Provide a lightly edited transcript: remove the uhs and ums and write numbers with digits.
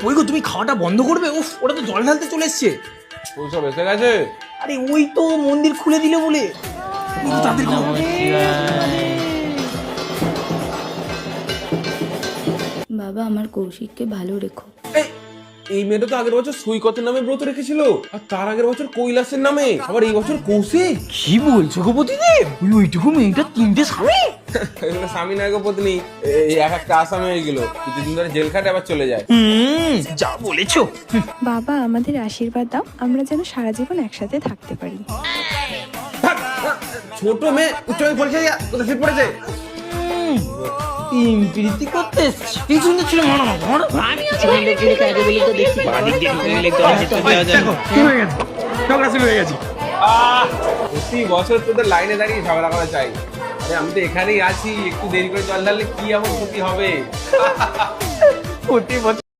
ওই গো, তুমি খাওয়াটা বন্ধ করবে? উফ, ওরা তো জল ঢালতে চলে এসছে। ওইসব এসে গেছে। আরে ওই তো মন্দির খুলে দিল বলে। এই তো তাদের ঘর। বাবা, আমার কৌশিককে ভালো রেখো। এই মেয়েটা তো আগের বছর সৈকতের নামে ব্রত রেখেছিল, আর তার আগের বছর কৈলাসের নামে, আবার এই বছর কৌশিক। কি বলছো গো পতিদেব? ওইটুকু মেয়েটা 3টে স্বামী? এগুলো স্বামী নয় গো পত্নী, এই এক একটা আসামি হয়ে গেল, কিছুদিন ধরে জেল খাটে আবার চলে যায়। যা বলেছো। বাবা, আমাদের আশীর্বাদ দাও, আমরা যেন সারা জীবন একসাথে থাকতে পারি। ছোট মেয়ে উচ্চ পরীক্ষা কোথায় সিট পড়েছে? প্রীতি করতে এসছে। কি সুন্দর ছিল মারা মারা। প্রতি বছর তোদের লাইনে দাঁড়িয়ে ঝগড়া করা চাই। আরে আমি তো এখানেই আছি, একটু দেরি করে জল ঢাললে কি এমন ক্ষতি হবে? প্রতি বছর